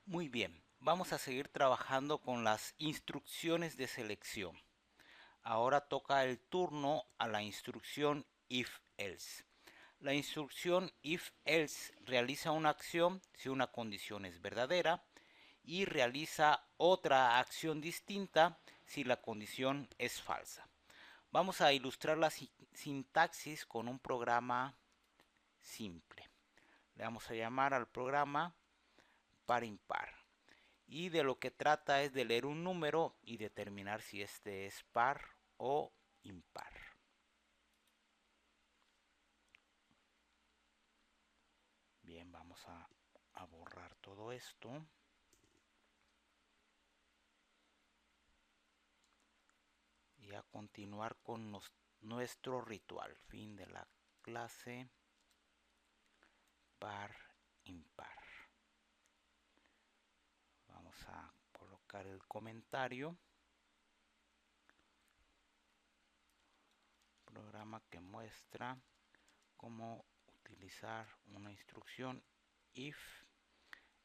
Muy bien, vamos a seguir trabajando con las instrucciones de selección. Ahora toca el turno a la instrucción if-else. La instrucción if-else realiza una acción si una condición es verdadera y realiza otra acción distinta si la condición es falsa. Vamos a ilustrar la sintaxis con un programa simple. Le vamos a llamar al programa par impar. Y de lo que trata es de leer un número y determinar si este es par o impar. Bien, vamos a borrar todo esto. Y a continuar con nuestro ritual. Fin de la clase par impar. Vamos a colocar el comentario. Programa que muestra cómo utilizar una instrucción if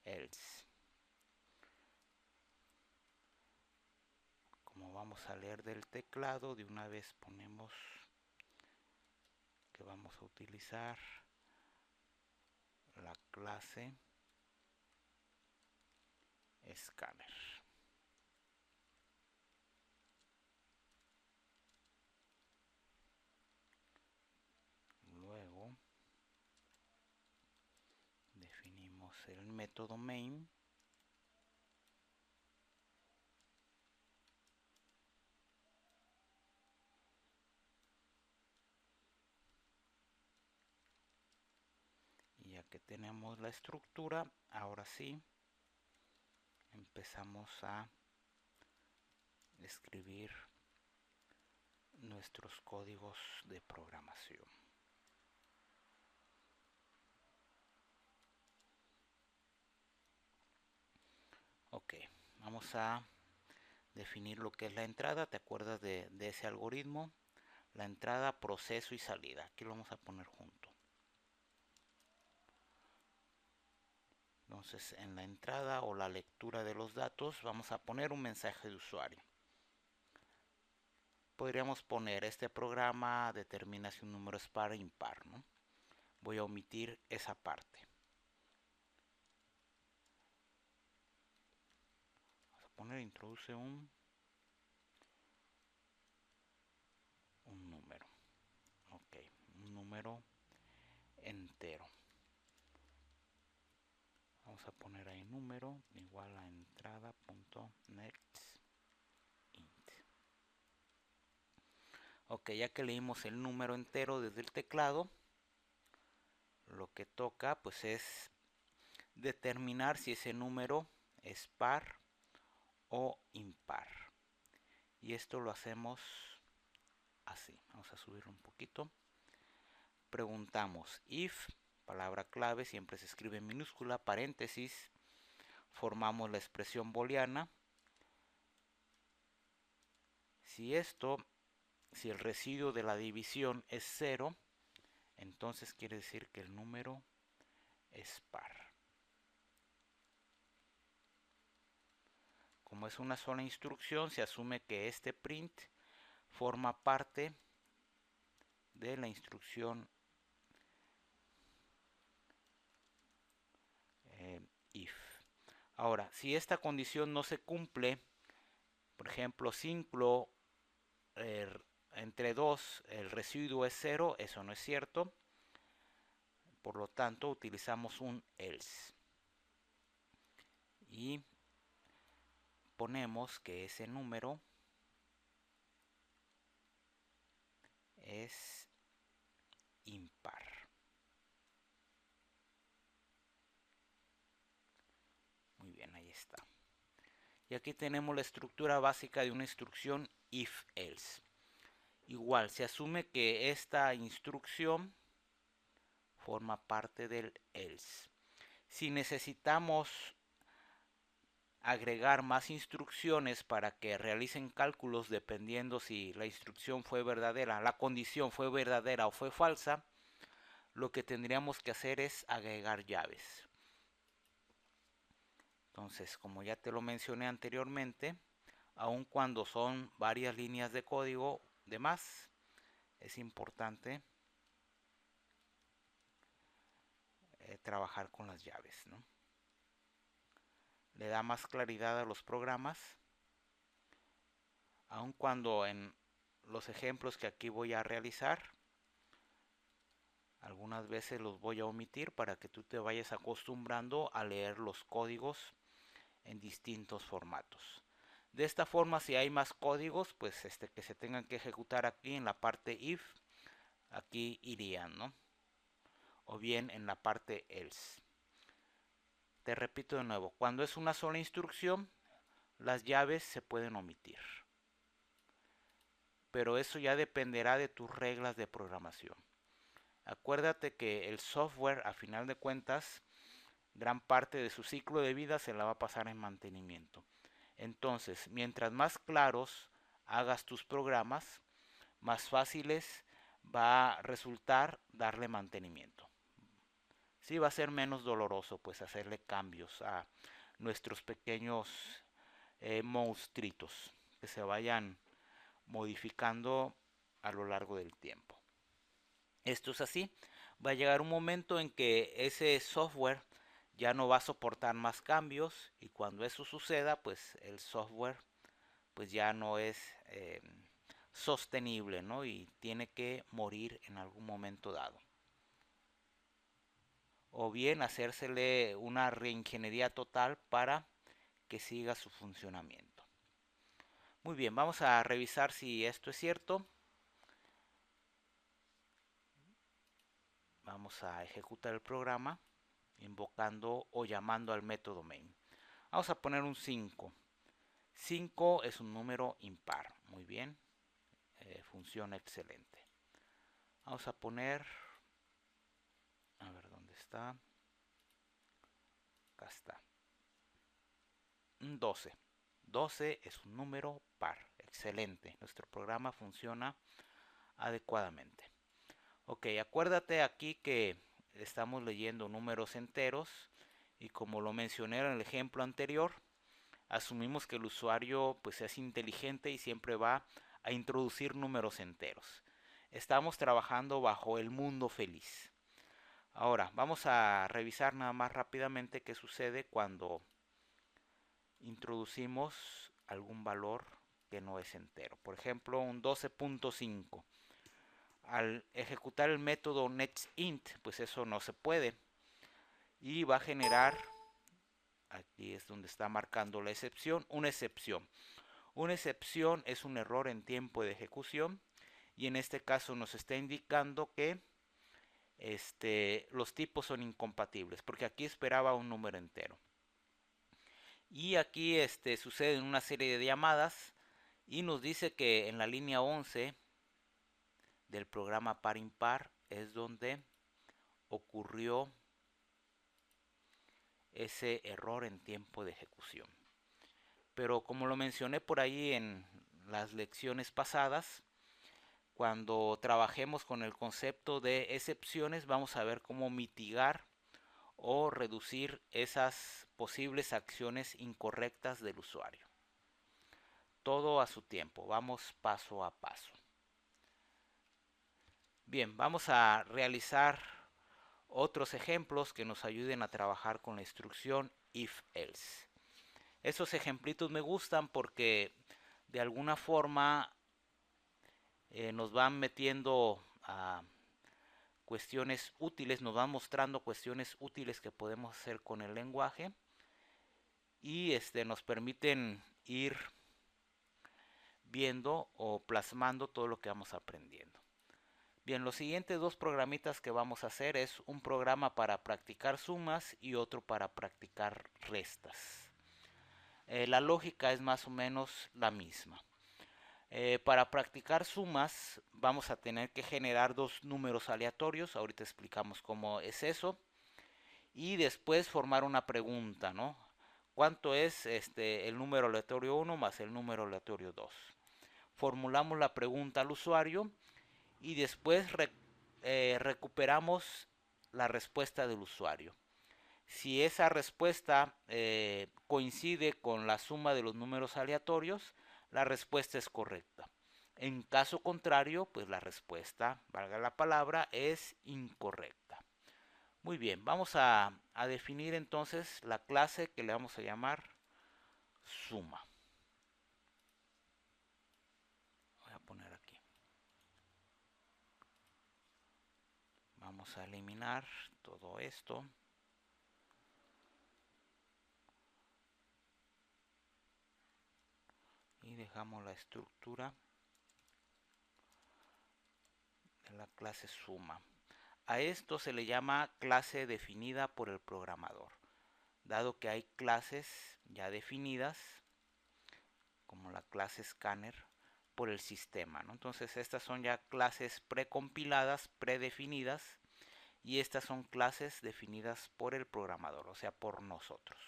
else. Como vamos a leer del teclado, de una vez ponemos que vamos a utilizar la clase escáner. Luego definimos el método main. Y ya que tenemos la estructura, ahora sí empezamos a escribir nuestros códigos de programación. Ok, vamos a definir lo que es la entrada. ¿Te acuerdas de ese algoritmo? La entrada, proceso y salida. Aquí lo vamos a poner junto. Entonces, en la entrada o la lectura de los datos vamos a poner un mensaje de usuario. Podríamos poner: este programa determina si un número es par o impar, ¿no? Voy a omitir esa parte. Vamos a poner: introduce un número. Ok, un número entero. Vamos a poner ahí número igual a entrada.next int. Ok, ya que leímos el número entero desde el teclado, lo que toca pues es determinar si ese número es par o impar. Y esto lo hacemos así. Vamos a subirlo un poquito. Preguntamos if, palabra clave, siempre se escribe en minúscula, paréntesis, formamos la expresión booleana. Si el residuo de la división es 0, entonces quiere decir que el número es par. Como es una sola instrucción, se asume que este print forma parte de la instrucción if. Ahora, si esta condición no se cumple, por ejemplo, 5 entre 2 el residuo es 0, eso no es cierto. Por lo tanto, utilizamos un else. Y ponemos que ese número es impar. Muy bien, ahí está. Y aquí tenemos la estructura básica de una instrucción if-else. Igual, se asume que esta instrucción forma parte del else. Si necesitamos agregar más instrucciones para que realicen cálculos dependiendo si la instrucción fue verdadera, la condición fue verdadera o fue falsa, lo que tendríamos que hacer es agregar llaves. Entonces, como ya te lo mencioné anteriormente, aun cuando son varias líneas de código de más, es importante trabajar con las llaves, ¿no? Le da más claridad a los programas, aun cuando en los ejemplos que aquí voy a realizar, algunas veces los voy a omitir para que tú te vayas acostumbrando a leer los códigos en distintos formatos. De esta forma, si hay más códigos, pues que se tengan que ejecutar aquí en la parte if, aquí irían, ¿no? O bien en la parte else. Te repito de nuevo, cuando es una sola instrucción, las llaves se pueden omitir. Pero eso ya dependerá de tus reglas de programación. Acuérdate que el software, a final de cuentas, gran parte de su ciclo de vida se la va a pasar en mantenimiento. Entonces, mientras más claros hagas tus programas, más fáciles va a resultar darle mantenimiento. Sí, va a ser menos doloroso pues hacerle cambios a nuestros pequeños monstruitos que se vayan modificando a lo largo del tiempo. Esto es así. Va a llegar un momento en que ese software ya no va a soportar más cambios, y cuando eso suceda, pues el software pues ya no es sostenible, ¿no? Y tiene que morir en algún momento dado. O bien hacérsele una reingeniería total para que siga su funcionamiento. Muy bien, vamos a revisar si esto es cierto. Vamos a ejecutar el programa invocando o llamando al método main. Vamos a poner un 5. 5 es un número impar. Muy bien, funciona excelente. Vamos a poner, a ver dónde está. Acá está. Un 12. 12 es un número par. Excelente. Nuestro programa funciona adecuadamente. Ok, acuérdate aquí que estamos leyendo números enteros, y como lo mencioné en el ejemplo anterior, asumimos que el usuario pues es inteligente y siempre va a introducir números enteros. Estamos trabajando bajo el mundo feliz. Ahora vamos a revisar nada más rápidamente qué sucede cuando introducimos algún valor que no es entero. Por ejemplo, un 12.5. Al ejecutar el método nextInt, pues eso no se puede, y va a generar, aquí es donde está marcando la excepción, una excepción. Una excepción es un error en tiempo de ejecución, y en este caso nos está indicando que los tipos son incompatibles, porque aquí esperaba un número entero. Y aquí suceden una serie de llamadas y nos dice que en la línea 11 del programa par impar es donde ocurrió ese error en tiempo de ejecución. Pero como lo mencioné por ahí en las lecciones pasadas, cuando trabajemos con el concepto de excepciones, vamos a ver cómo mitigar o reducir esas posibles acciones incorrectas del usuario. Todo a su tiempo, vamos paso a paso. Bien, vamos a realizar otros ejemplos que nos ayuden a trabajar con la instrucción if-else. Esos ejemplitos me gustan porque de alguna forma nos van metiendo a cuestiones útiles, nos van mostrando cuestiones útiles que podemos hacer con el lenguaje, y nos permiten ir viendo o plasmando todo lo que vamos aprendiendo. Bien, los siguientes dos programitas que vamos a hacer es un programa para practicar sumas y otro para practicar restas. La lógica es más o menos la misma. Para practicar sumas vamos a tener que generar dos números aleatorios, ahorita explicamos cómo es eso, y después formar una pregunta, ¿no? ¿Cuánto es el número aleatorio 1 más el número aleatorio 2? Formulamos la pregunta al usuario y después recuperamos la respuesta del usuario. Si esa respuesta coincide con la suma de los números aleatorios, la respuesta es correcta. En caso contrario, pues la respuesta, valga la palabra, es incorrecta. Muy bien, vamos a definir entonces la clase que le vamos a llamar suma. Voy a poner aquí. Vamos a eliminar todo esto. Y dejamos la estructura de la clase suma. A esto se le llama clase definida por el programador, dado que hay clases ya definidas, como la clase scanner, por el sistema, ¿no? Entonces estas son ya clases precompiladas, predefinidas, y estas son clases definidas por el programador, o sea, por nosotros.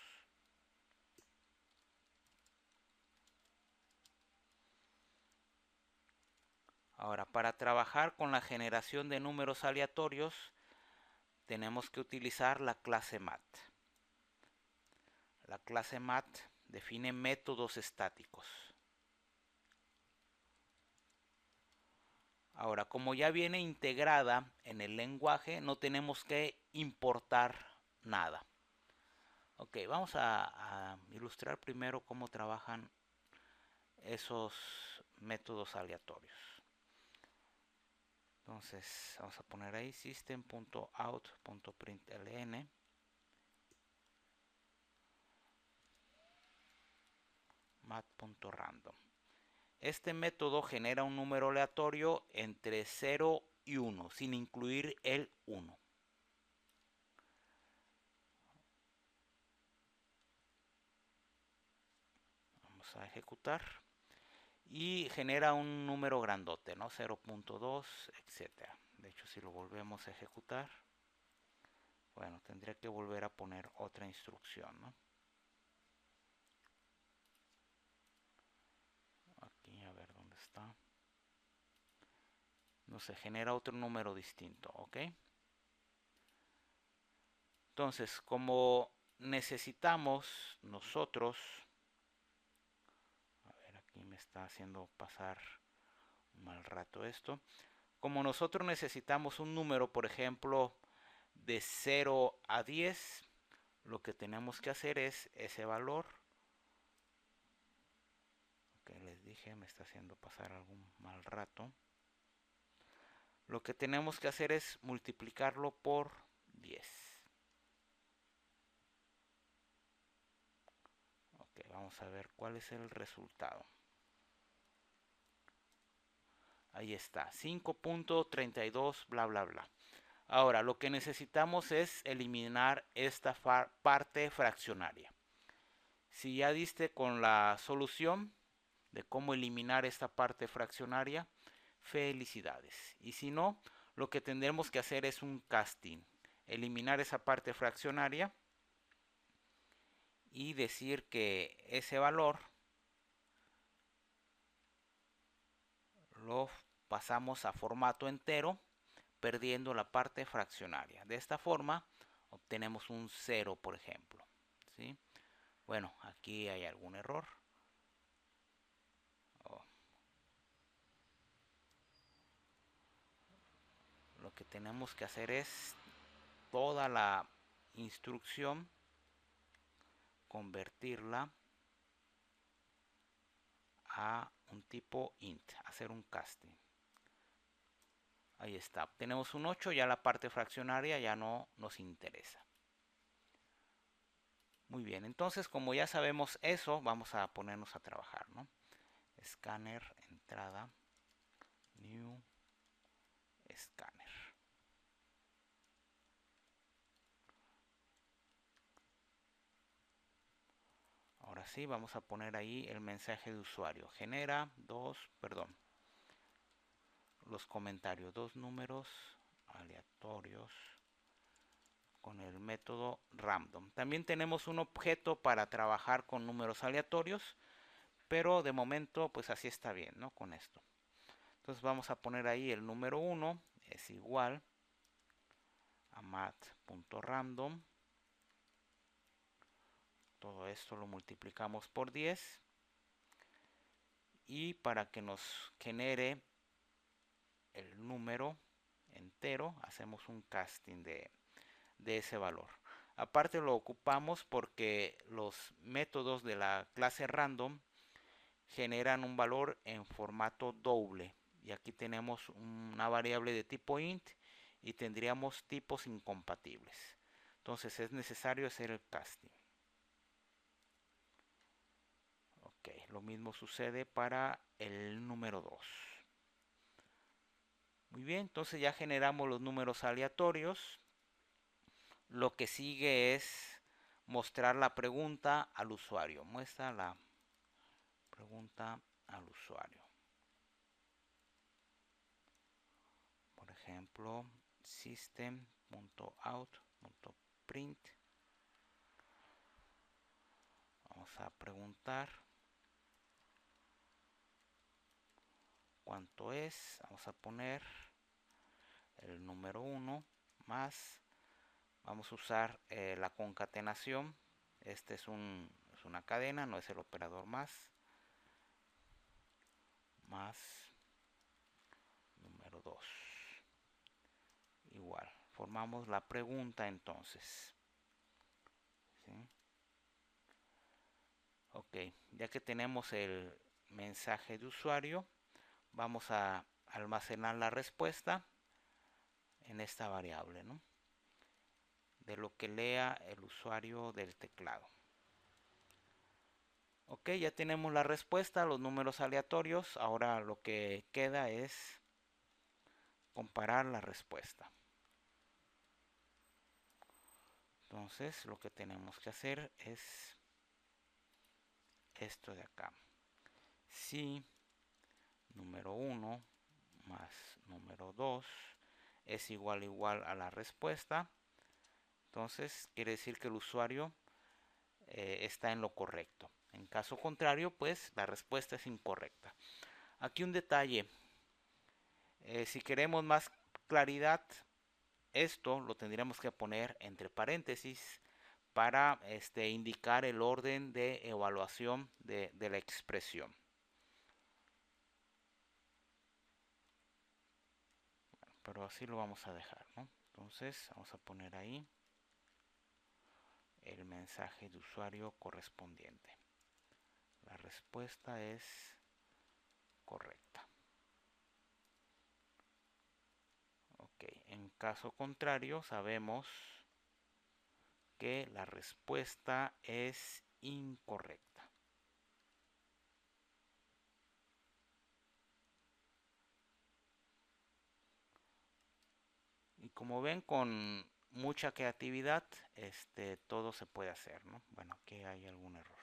Ahora, para trabajar con la generación de números aleatorios, tenemos que utilizar la clase mat. La clase mat define métodos estáticos. Ahora, como ya viene integrada en el lenguaje, no tenemos que importar nada. Ok, vamos a ilustrar primero cómo trabajan esos métodos aleatorios. Entonces, vamos a poner ahí system.out.println mat.random. Este método genera un número aleatorio entre 0 y 1, sin incluir el 1. Vamos a ejecutar. Y genera un número grandote, ¿no? 0.2, etcétera. De hecho, si lo volvemos a ejecutar, bueno, tendría que volver a poner otra instrucción, ¿no? Aquí, a ver dónde está. No se genera otro número distinto, ¿ok? Entonces, como necesitamos nosotros, a ver, aquí me está haciendo pasar un mal rato esto. Como nosotros necesitamos un número, por ejemplo, de 0 a 10, lo que tenemos que hacer es ese valor. Que les dije, me está haciendo pasar algún mal rato. Lo que tenemos que hacer es multiplicarlo por 10. Ok, vamos a ver cuál es el resultado. Ahí está, 5.32 bla bla bla. Ahora, lo que necesitamos es eliminar esta parte fraccionaria. Si ya diste con la solución de cómo eliminar esta parte fraccionaria, felicidades. Y si no, lo que tendremos que hacer es un casting. Eliminar esa parte fraccionaria y decir que ese valor lo pasamos a formato entero, perdiendo la parte fraccionaria. De esta forma obtenemos un 0, por ejemplo. ¿Sí? Bueno, aquí hay algún error. Oh. Lo que tenemos que hacer es toda la instrucción convertirla a un tipo int, hacer un casting. Ahí está, tenemos un 8, ya la parte fraccionaria ya no nos interesa. Muy bien, entonces como ya sabemos eso, vamos a ponernos a trabajar, ¿no? Scanner, entrada, new, scanner. Ahora sí, vamos a poner ahí el mensaje de usuario. Genera los comentarios, dos números aleatorios con el método random. También tenemos un objeto para trabajar con números aleatorios, pero de momento pues así está bien, ¿no? Con esto. Entonces vamos a poner ahí el número 1 es igual a mat.random Todo esto lo multiplicamos por 10. Y para que nos genere el número entero, hacemos un casting de ese valor. Aparte lo ocupamos porque los métodos de la clase random generan un valor en formato doble. Y aquí tenemos una variable de tipo int y tendríamos tipos incompatibles. Entonces es necesario hacer el casting. Ok, lo mismo sucede para el número 2. Muy bien, entonces ya generamos los números aleatorios. Lo que sigue es mostrar la pregunta al usuario. Muestra la pregunta al usuario. Por ejemplo, system.out.print. Vamos a preguntar cuánto es. Vamos a poner el número 1 más. Vamos a usar la concatenación. Este es una cadena, no es el operador más. Más número 2. Igual, formamos la pregunta entonces. ¿Sí? Ok, ya que tenemos el mensaje de usuario, vamos a almacenar la respuesta en esta variable, ¿no? De lo que lea el usuario del teclado. Ok, ya tenemos la respuesta, los números aleatorios. Ahora lo que queda es comparar la respuesta. Entonces lo que tenemos que hacer es esto de acá. Si número 1 más número 2 es igual a la respuesta, entonces quiere decir que el usuario está en lo correcto. En caso contrario, pues la respuesta es incorrecta. Aquí un detalle. Si queremos más claridad, esto lo tendríamos que poner entre paréntesis para indicar el orden de evaluación de la expresión. Pero así lo vamos a dejar, ¿no? Entonces vamos a poner ahí el mensaje de usuario correspondiente. La respuesta es correcta. Ok, en caso contrario sabemos que la respuesta es incorrecta. Y como ven, con mucha creatividad, todo se puede hacer, ¿no? Bueno, aquí hay algún error.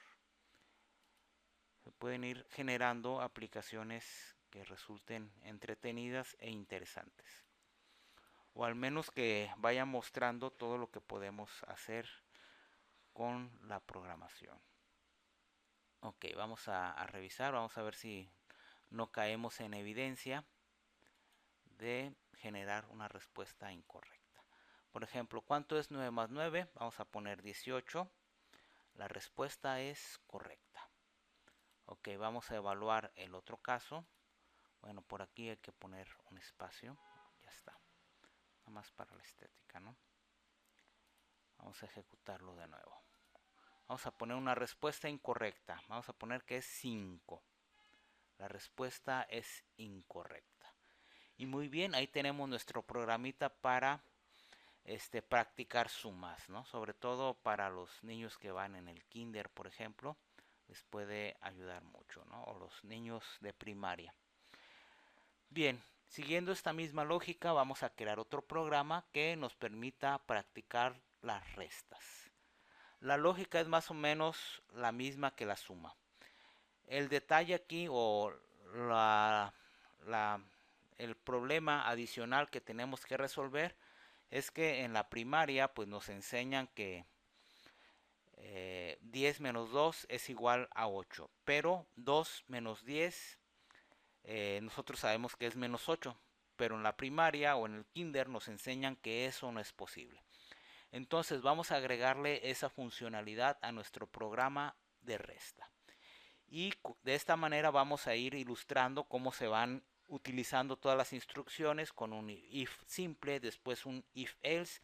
Se pueden ir generando aplicaciones que resulten entretenidas e interesantes. O al menos que vayan mostrando todo lo que podemos hacer con la programación. Ok, vamos a revisar, vamos a ver si no caemos en evidencia de generar una respuesta incorrecta. Por ejemplo, ¿cuánto es 9 más 9? Vamos a poner 18. La respuesta es correcta. Ok, vamos a evaluar el otro caso. Bueno, por aquí hay que poner un espacio. Ya está. Nada más para la estética, ¿no? Vamos a ejecutarlo de nuevo. Vamos a poner una respuesta incorrecta. Vamos a poner que es 5. La respuesta es incorrecta. Y muy bien, ahí tenemos nuestro programita para practicar sumas, ¿no? Sobre todo para los niños que van en el kinder, por ejemplo, les puede ayudar mucho, ¿no? O los niños de primaria. Bien, siguiendo esta misma lógica, vamos a crear otro programa que nos permita practicar las restas. La lógica es más o menos la misma que la suma. El detalle aquí o el problema adicional que tenemos que resolver es que en la primaria pues nos enseñan que 10 menos 2 es igual a 8, pero 2 menos 10 nosotros sabemos que es menos 8, pero en la primaria o en el kinder nos enseñan que eso no es posible. Entonces vamos a agregarle esa funcionalidad a nuestro programa de resta. Y de esta manera vamos a ir ilustrando cómo se van utilizando todas las instrucciones con un if simple, después un if else,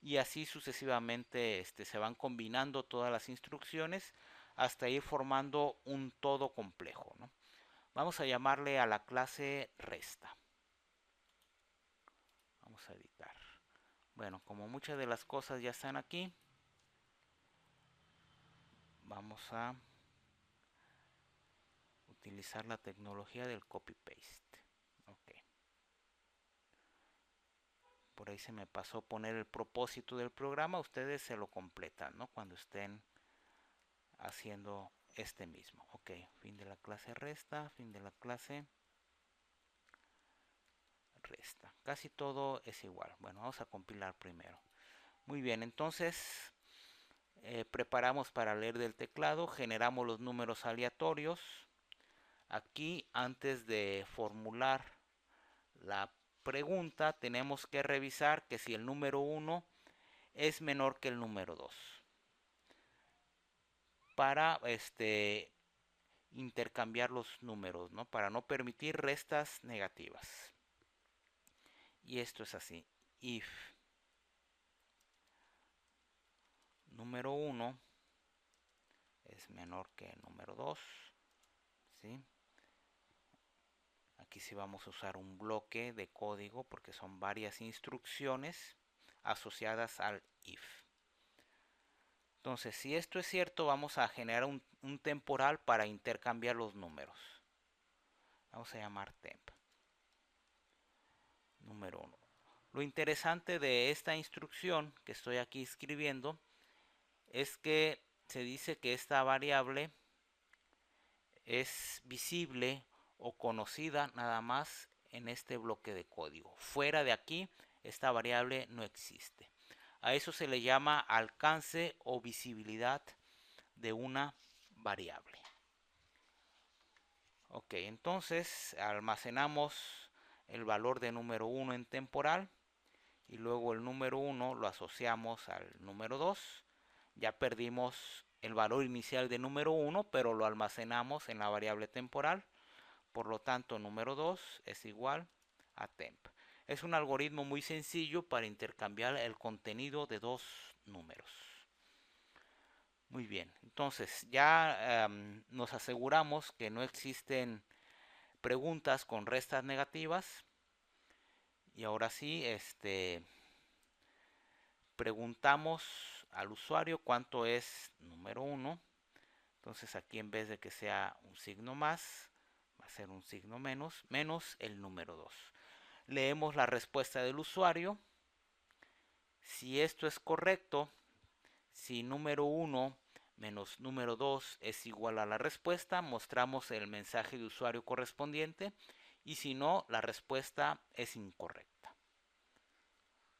y así sucesivamente se van combinando todas las instrucciones hasta ir formando un todo complejo, ¿no? Vamos a llamarle a la clase resta. Vamos a editar. Bueno, como muchas de las cosas ya están aquí, vamos a utilizar la tecnología del copy-paste. Ok. Por ahí se me pasó poner el propósito del programa. Ustedes se lo completan, ¿no? Cuando estén haciendo este mismo. Ok, fin de la clase resta, fin de la clase resta. Casi todo es igual. Bueno, vamos a compilar primero. Muy bien, entonces preparamos para leer del teclado, generamos los números aleatorios. Aquí, antes de formular la pregunta, tenemos que revisar que si el número 1 es menor que el número 2. Para intercambiar los números, ¿no? Para no permitir restas negativas. Y esto es así. If número 1 es menor que el número 2, ¿sí? Aquí sí vamos a usar un bloque de código porque son varias instrucciones asociadas al if. Entonces, si esto es cierto, vamos a generar un temporal para intercambiar los números. Vamos a llamar temp. Número 1. Lo interesante de esta instrucción que estoy aquí escribiendo es que se dice que esta variable es visible o conocida nada más en este bloque de código. Fuera de aquí, esta variable no existe. A eso se le llama alcance o visibilidad de una variable. Ok, entonces almacenamos el valor de número 1 en temporal y luego el número 1 lo asociamos al número 2. Ya perdimos el valor inicial de número 1, pero lo almacenamos en la variable temporal. Por lo tanto, número 2 es igual a temp. Es un algoritmo muy sencillo para intercambiar el contenido de dos números. Muy bien, entonces ya nos aseguramos que no existen preguntas con restas negativas. Y ahora sí, preguntamos al usuario cuánto es número 1. Entonces aquí en vez de que sea un signo más, va a ser un signo menos, menos el número 2. Leemos la respuesta del usuario. Si esto es correcto, si número 1 menos número 2 es igual a la respuesta, mostramos el mensaje de usuario correspondiente. Y si no, la respuesta es incorrecta.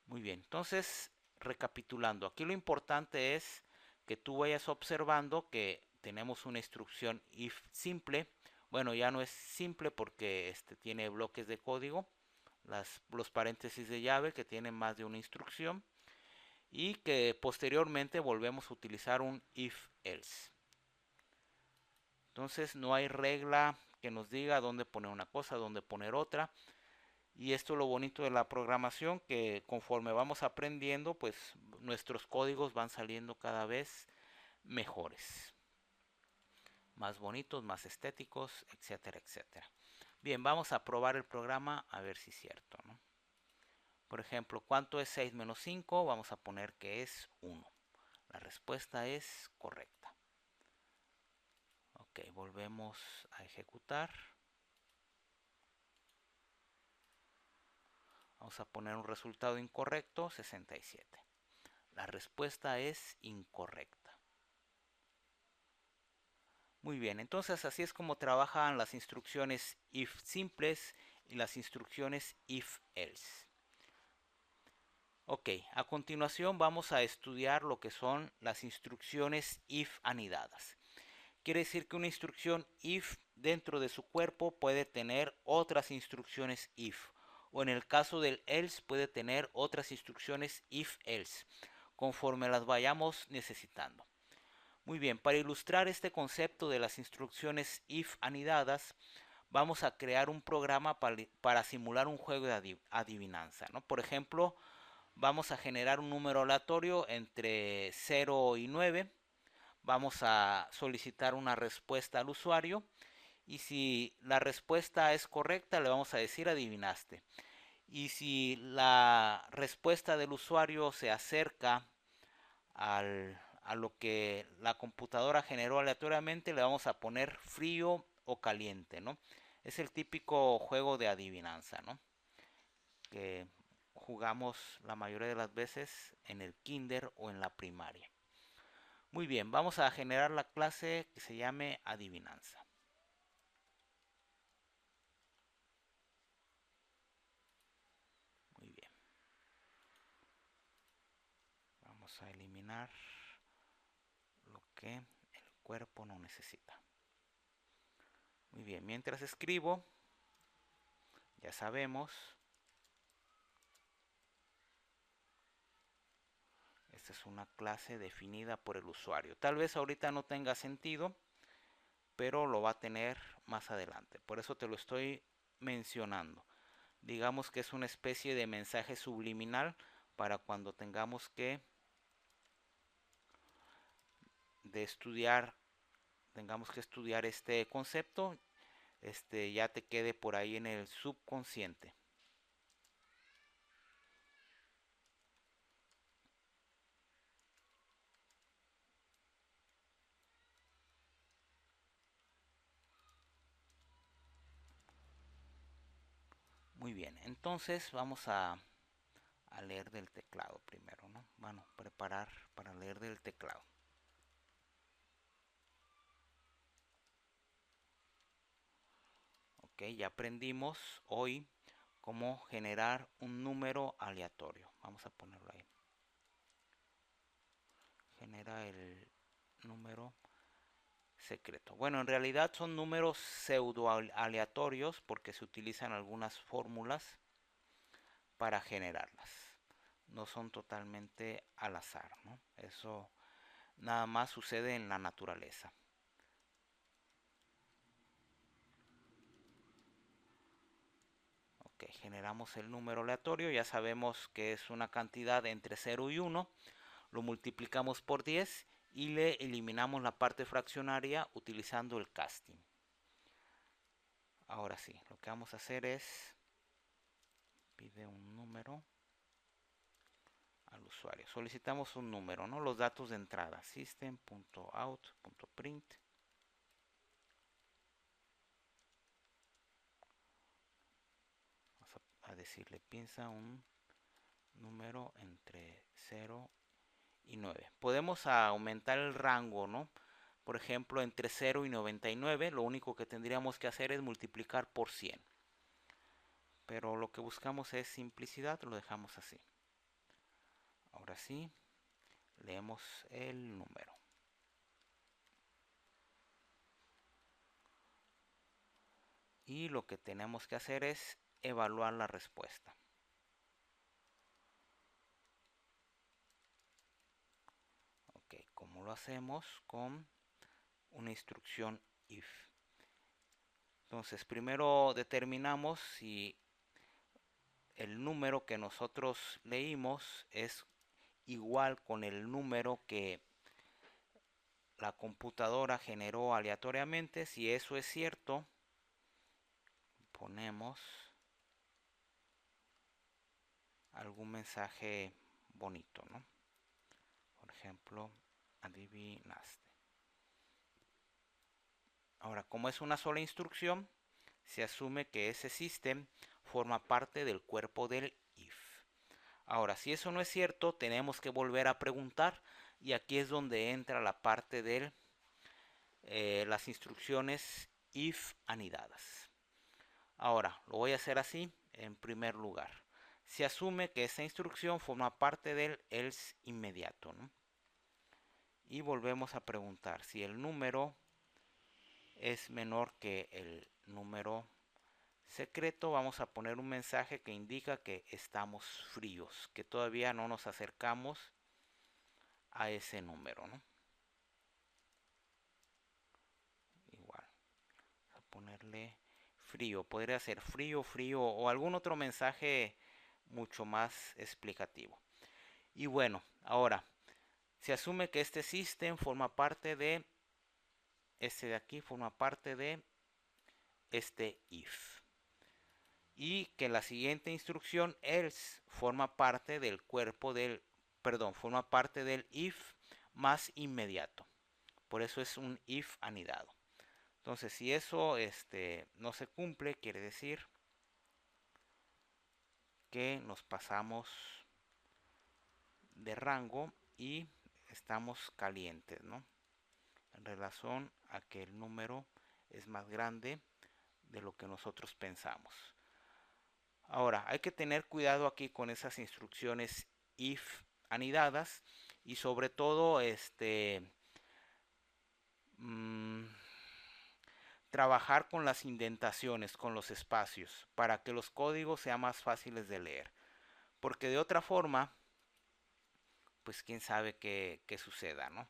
Muy bien, entonces recapitulando, aquí lo importante es que tú vayas observando que tenemos una instrucción if simple. Bueno, ya no es simple porque tiene bloques de código, los paréntesis de llave que tienen más de una instrucción, y que posteriormente volvemos a utilizar un if else. Entonces no hay regla que nos diga dónde poner una cosa, dónde poner otra. Y esto es lo bonito de la programación, que conforme vamos aprendiendo, pues nuestros códigos van saliendo cada vez mejores, más bonitos, más estéticos, etcétera, etcétera. Bien, vamos a probar el programa a ver si es cierto, ¿no? Por ejemplo, ¿cuánto es 6 menos 5? Vamos a poner que es 1. La respuesta es correcta. Ok, volvemos a ejecutar. Vamos a poner un resultado incorrecto, 67. La respuesta es incorrecta. Muy bien, entonces así es como trabajan las instrucciones if simples y las instrucciones if else. Ok, a continuación vamos a estudiar lo que son las instrucciones if anidadas. Quiere decir que una instrucción if dentro de su cuerpo puede tener otras instrucciones if, o en el caso del else puede tener otras instrucciones if else. conforme las vayamos necesitando. Muy bien, para ilustrar este concepto de las instrucciones if anidadas, vamos a crear un programa para simular un juego de adivinanza, ¿no? Por ejemplo, vamos a generar un número aleatorio entre 0 y 9. Vamos a solicitar una respuesta al usuario y si la respuesta es correcta le vamos a decir adivinaste. Y si la respuesta del usuario se acerca a lo que la computadora generó aleatoriamente, le vamos a poner frío o caliente, ¿no? Es el típico juego de adivinanza, ¿no? Que jugamos la mayoría de las veces en el kinder o en la primaria. Muy bien, vamos a generar la clase que se llame adivinanza. Muy bien. Vamos a eliminar lo que el cuerpo no necesita. Muy bien, mientras escribo, ya sabemos, esta es una clase definida por el usuario. Tal vez ahorita no tenga sentido, pero lo va a tener más adelante. Por eso te lo estoy mencionando. Digamos que es una especie de mensaje subliminal para cuando tengamos que tengamos que estudiar este concepto, ya te quede por ahí en el subconsciente. Muy bien, entonces vamos a leer del teclado primero, ¿no? Bueno, preparar para leer del teclado. Ok, ya aprendimos hoy cómo generar un número aleatorio. Vamos a ponerlo ahí. Genera el número secreto. Bueno, en realidad son números pseudo aleatorios porque se utilizan algunas fórmulas para generarlas. No son totalmente al azar, ¿no? Eso nada más sucede en la naturaleza. Ok, generamos el número aleatorio, ya sabemos que es una cantidad entre 0 y 1, lo multiplicamos por 10 y le eliminamos la parte fraccionaria utilizando el casting. Ahora sí, lo que vamos a hacer es pide un número al usuario. Solicitamos un número, ¿no? Los datos de entrada, system.out.print. Vamos a decirle, piensa un número entre 0 y 9. Podemos aumentar el rango, ¿no? Por ejemplo, entre 0 y 99, lo único que tendríamos que hacer es multiplicar por 100. Pero lo que buscamos es simplicidad, lo dejamos así. Ahora sí, leemos el número. Y lo que tenemos que hacer es evaluar la respuesta. Ok, ¿cómo lo hacemos? Con una instrucción if. Entonces, primero determinamos si el número que nosotros leímos es igual con el número que la computadora generó aleatoriamente. Si eso es cierto, ponemos algún mensaje bonito, ¿no? Por ejemplo, adivinaste. Ahora, como es una sola instrucción, se asume que ese system forma parte del cuerpo del if. Ahora, si eso no es cierto, tenemos que volver a preguntar y aquí es donde entra la parte de las instrucciones if anidadas. Ahora, lo voy a hacer así en primer lugar. Se asume que esa instrucción forma parte del else inmediato, ¿no? Y volvemos a preguntar si el número es menor que el número secreto. Vamos a poner un mensaje que indica que estamos fríos, que todavía no nos acercamos a ese número, ¿no? Igual, a ponerle frío, podría ser frío, frío o algún otro mensaje mucho más explicativo. Y bueno, ahora se asume que este system forma parte de este de aquí, forma parte de este if, y que la siguiente instrucción else forma parte del cuerpo del, perdón, forma parte del if más inmediato. Por eso es un if anidado. Entonces, si eso no se cumple, quiere decir que nos pasamos de rango y estamos calientes, ¿no? En relación a que el número es más grande de lo que nosotros pensamos. Ahora, hay que tener cuidado aquí con esas instrucciones if anidadas y sobre todo trabajar con las indentaciones, con los espacios, para que los códigos sean más fáciles de leer. Porque de otra forma, pues quién sabe qué suceda, ¿no?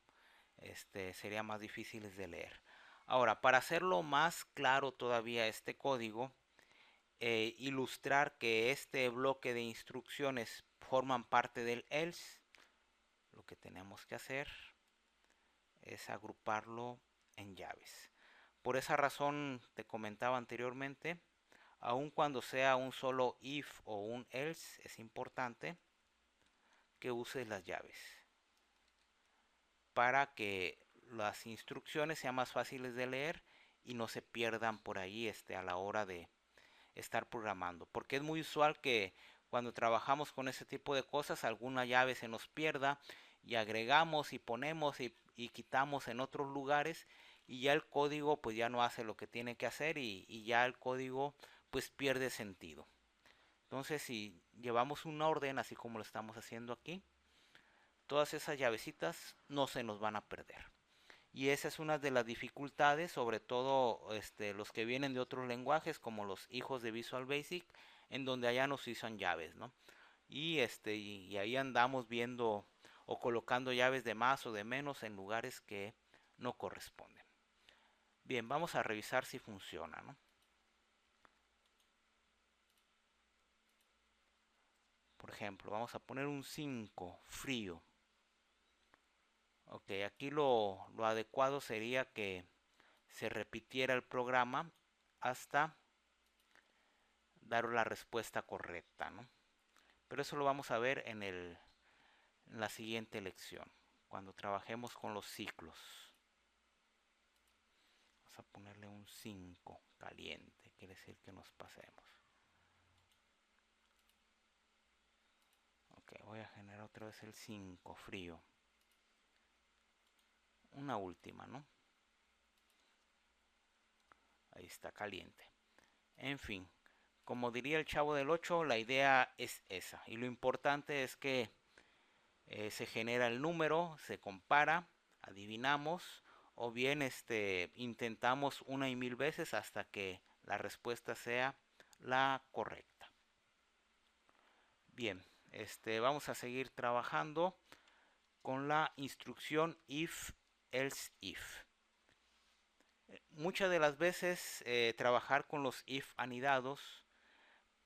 Sería más difíciles de leer. Ahora, para hacerlo más claro todavía este código, ilustrar que este bloque de instrucciones forman parte del else, lo que tenemos que hacer es agruparlo en llaves. Por esa razón te comentaba anteriormente, aun cuando sea un solo if o un else, es importante que uses las llaves para que las instrucciones sean más fáciles de leer y no se pierdan por ahí a la hora de estar programando, porque es muy usual que cuando trabajamos con ese tipo de cosas alguna llave se nos pierda y agregamos y ponemos y quitamos en otros lugares y ya el código pues ya no hace lo que tiene que hacer y ya el código pues pierde sentido. Entonces, si llevamos un orden así como lo estamos haciendo aquí, todas esas llavecitas no se nos van a perder. Y esa es una de las dificultades, sobre todo los que vienen de otros lenguajes como los hijos de Visual Basic, en donde allá nos usan llaves, ¿no? Y ahí andamos viendo o colocando llaves de más o de menos en lugares que no corresponden. Bien, vamos a revisar si funciona, ¿no? Por ejemplo, vamos a poner un 5 frío. Ok, aquí lo adecuado sería que se repitiera el programa hasta dar la respuesta correcta, ¿no? Pero eso lo vamos a ver en la siguiente lección, cuando trabajemos con los ciclos. Vamos a ponerle un 5 caliente, quiere decir que nos pasemos. Ok, voy a generar otra vez el 5 frío. Una última, ¿no? Ahí está caliente. En fin, como diría el Chavo del 8, la idea es esa. Y lo importante es que se genera el número, se compara, adivinamos, o bien intentamos una y mil veces hasta que la respuesta sea la correcta. Bien, vamos a seguir trabajando con la instrucción if, else if. Muchas de las veces trabajar con los if anidados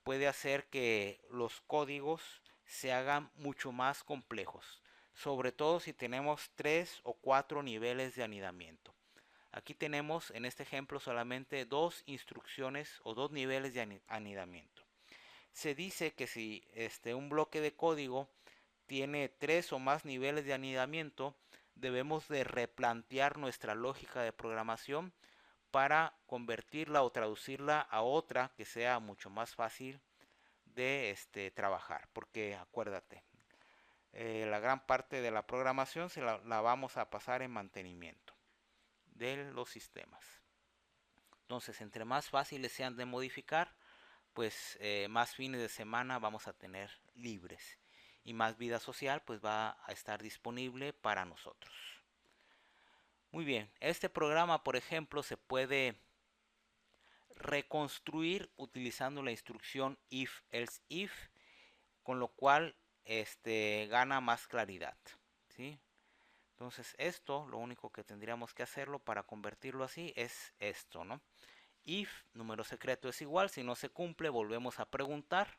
puede hacer que los códigos se hagan mucho más complejos, sobre todo si tenemos 3 o 4 niveles de anidamiento. Aquí tenemos en este ejemplo solamente 2 instrucciones o 2 niveles de anidamiento. Se dice que si un bloque de código tiene 3 o más niveles de anidamiento, debemos de replantear nuestra lógica de programación para convertirla o traducirla a otra que sea mucho más fácil de trabajar, porque acuérdate, la gran parte de la programación la vamos a pasar en mantenimiento de los sistemas. Entonces, entre más fáciles sean de modificar, pues más fines de semana vamos a tener libres y más vida social pues va a estar disponible para nosotros. Muy bien, este programa por ejemplo se puede reconstruir utilizando la instrucción if else if, con lo cual gana más claridad, ¿sí? Entonces esto, lo único que tendríamos que hacerlo para convertirlo así es esto, ¿no? If número secreto es igual, si no se cumple volvemos a preguntar.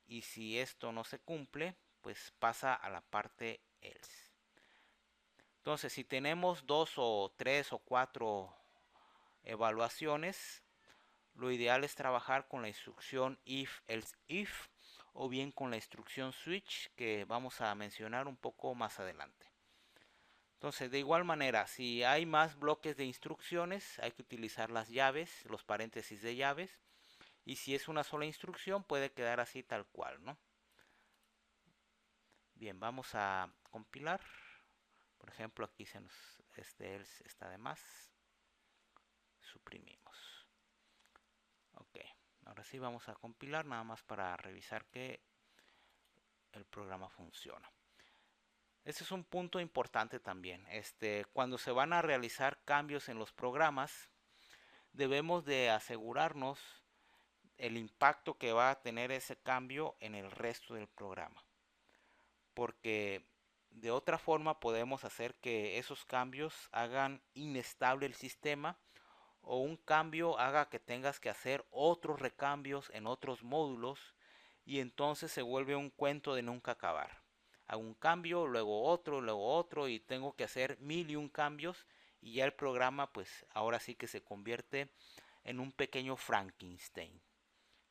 Y si esto no se cumple, pues pasa a la parte else. Entonces si tenemos 2 o 3 o 4 evaluaciones, lo ideal es trabajar con la instrucción if, else, if, o bien con la instrucción switch que vamos a mencionar un poco más adelante. Entonces, de igual manera, si hay más bloques de instrucciones, hay que utilizar las llaves, los paréntesis de llaves. Y si es una sola instrucción, puede quedar así tal cual, ¿no? Bien, vamos a compilar. Por ejemplo, aquí este else está de más. Suprimimos. Ok, ahora sí vamos a compilar nada más para revisar que el programa funciona. Este es un punto importante también. Cuando se van a realizar cambios en los programas, debemos de asegurarnos el impacto que va a tener ese cambio en el resto del programa. Porque de otra forma podemos hacer que esos cambios hagan inestable el sistema, o un cambio haga que tengas que hacer otros recambios en otros módulos y entonces se vuelve un cuento de nunca acabar. Hago un cambio, luego otro y tengo que hacer 1001 cambios y ya el programa pues ahora sí que se convierte en un pequeño Frankenstein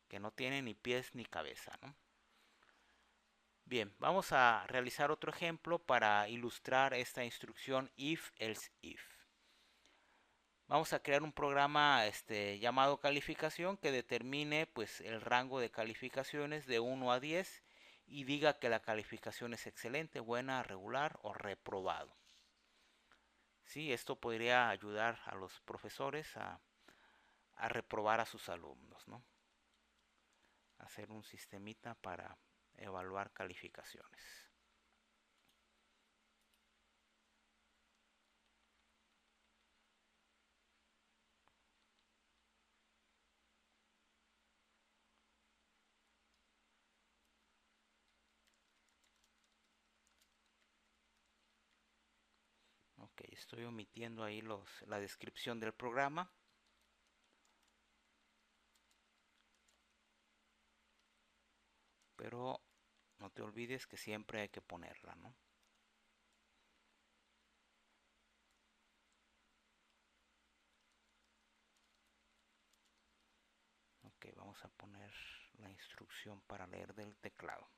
que no tiene ni pies ni cabeza, ¿no? Bien, vamos a realizar otro ejemplo para ilustrar esta instrucción if, else, if. Vamos a crear un programa llamado calificación que determine pues el rango de calificaciones de 1 a 10 y diga que la calificación es excelente, buena, regular o reprobado. Sí, esto podría ayudar a los profesores a reprobar a sus alumnos, ¿no? Hacer un sistemita para evaluar calificaciones. Ok, estoy omitiendo ahí la descripción del programa. Pero no te olvides que siempre hay que ponerla, ¿no? Ok, vamos a poner la instrucción para leer del teclado.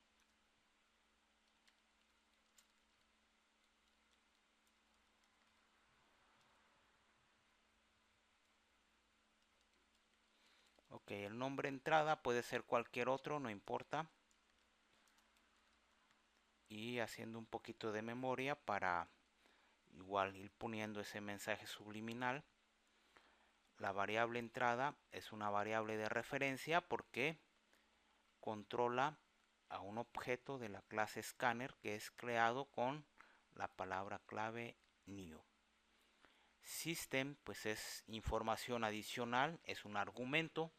Ok, el nombre entrada puede ser cualquier otro, no importa. Y haciendo un poquito de memoria para igual ir poniendo ese mensaje subliminal. La variable entrada es una variable de referencia porque controla a un objeto de la clase scanner que es creado con la palabra clave new. System pues es información adicional, es un argumento.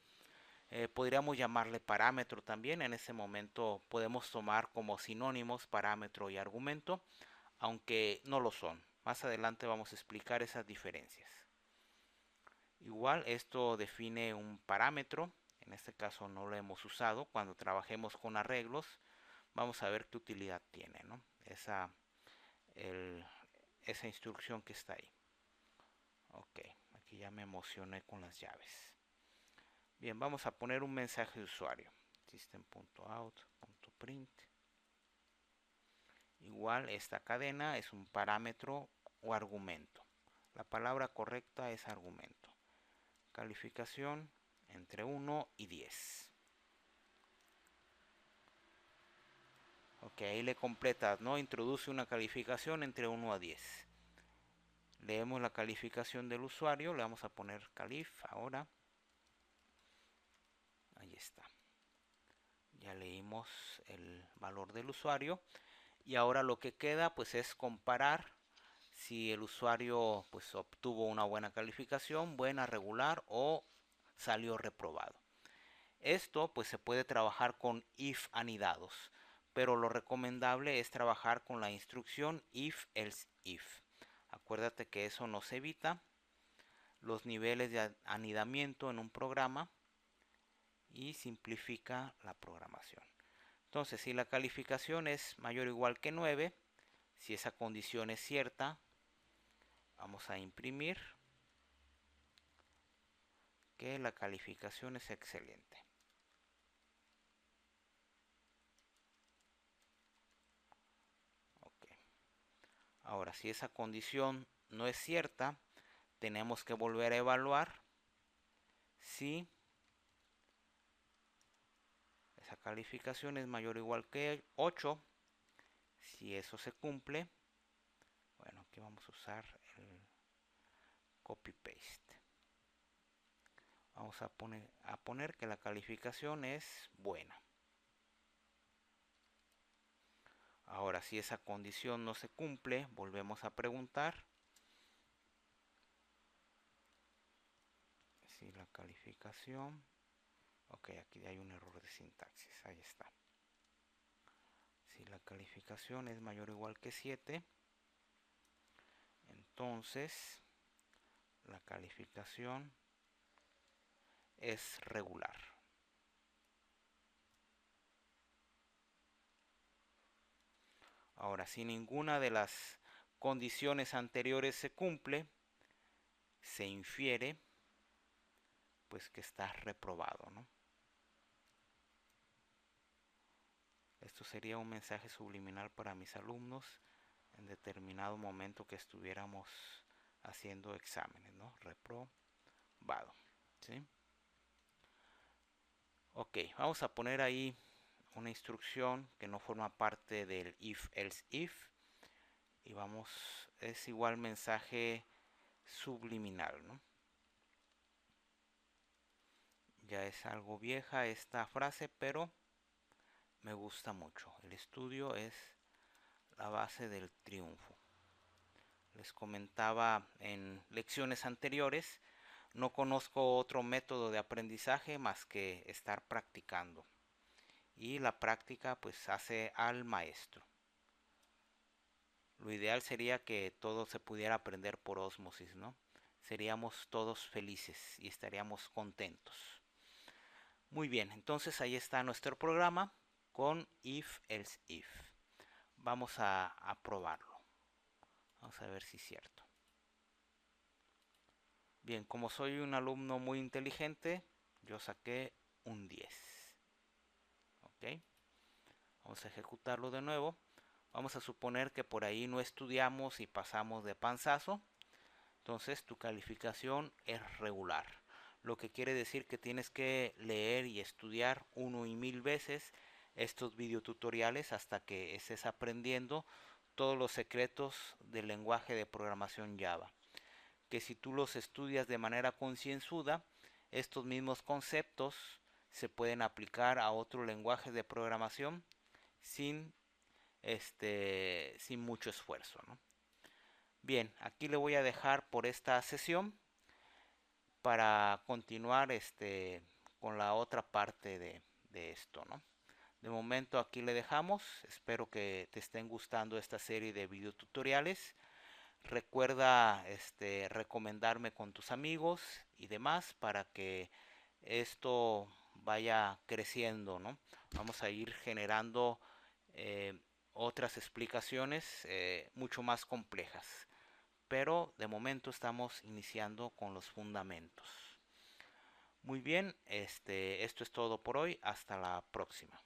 Podríamos llamarle parámetro también. En ese momento podemos tomar como sinónimos parámetro y argumento, aunque no lo son. Más adelante vamos a explicar esas diferencias. Igual esto define un parámetro. En este caso no lo hemos usado. Cuando trabajemos con arreglos vamos a ver qué utilidad tiene, ¿no? Esa instrucción que está ahí. Ok, aquí ya me emocioné con las llaves. Bien, vamos a poner un mensaje de usuario. System.out.print. Igual esta cadena es un parámetro o argumento. La palabra correcta es argumento. Calificación entre 1 y 10. Ok, ahí le completas, ¿no? Introduce una calificación entre 1 a 10. Leemos la calificación del usuario, le vamos a poner calif ahora. Ahí está. Ya leímos el valor del usuario y ahora lo que queda pues es comparar si el usuario pues obtuvo una buena calificación, buena, regular o salió reprobado. Esto pues se puede trabajar con if anidados. pero lo recomendable es trabajar con la instrucción if else if. Acuérdate que eso nos evita los niveles de anidamiento en un programa y simplifica la programación. Entonces, si la calificación es mayor o igual que 9, si esa condición es cierta, vamos a imprimir que la calificación es excelente. Okay. Ahora, si esa condición no es cierta, tenemos que volver a evaluar si esa calificación es mayor o igual que 8. Si eso se cumple, bueno, aquí vamos a usar el copy paste. Vamos a poner que la calificación es buena. Ahora, si esa condición no se cumple, volvemos a preguntar si la calificación... Ok, aquí hay un error de sintaxis, ahí está. Si la calificación es mayor o igual que 7, entonces la calificación es regular. Ahora, si ninguna de las condiciones anteriores se cumple, se infiere pues que está reprobado, ¿no? Esto sería un mensaje subliminal para mis alumnos en determinado momento que estuviéramos haciendo exámenes, ¿no? Reprobado, ¿sí? Ok, vamos a poner ahí una instrucción que no forma parte del if else if y vamos, es igual mensaje subliminal, ¿no? Ya es algo vieja esta frase, pero me gusta mucho. El estudio es la base del triunfo. Les comentaba en lecciones anteriores, no conozco otro método de aprendizaje más que estar practicando. Y la práctica pues hace al maestro. Lo ideal sería que todo se pudiera aprender por ósmosis, ¿no? Seríamos todos felices y estaríamos contentos. Muy bien, entonces ahí está nuestro programa con if else if. Vamos a probarlo. Vamos a ver si es cierto. Bien, como soy un alumno muy inteligente, yo saqué un 10. Ok. Vamos a ejecutarlo de nuevo. Vamos a suponer que por ahí no estudiamos y pasamos de panzazo. Entonces tu calificación es regular. Lo que quiere decir que tienes que leer y estudiar 1 y 1000 veces estos videotutoriales hasta que estés aprendiendo todos los secretos del lenguaje de programación Java. Que si tú los estudias de manera concienzuda, estos mismos conceptos se pueden aplicar a otro lenguaje de programación sin mucho esfuerzo, ¿no? Bien, aquí le voy a dejar por esta sesión para continuar con la otra parte de esto, ¿no? De momento aquí le dejamos. Espero que te estén gustando esta serie de videotutoriales. Recuerda recomendarme con tus amigos y demás para que esto vaya creciendo, ¿no? Vamos a ir generando otras explicaciones mucho más complejas. Pero de momento estamos iniciando con los fundamentos. Muy bien, esto es todo por hoy. Hasta la próxima.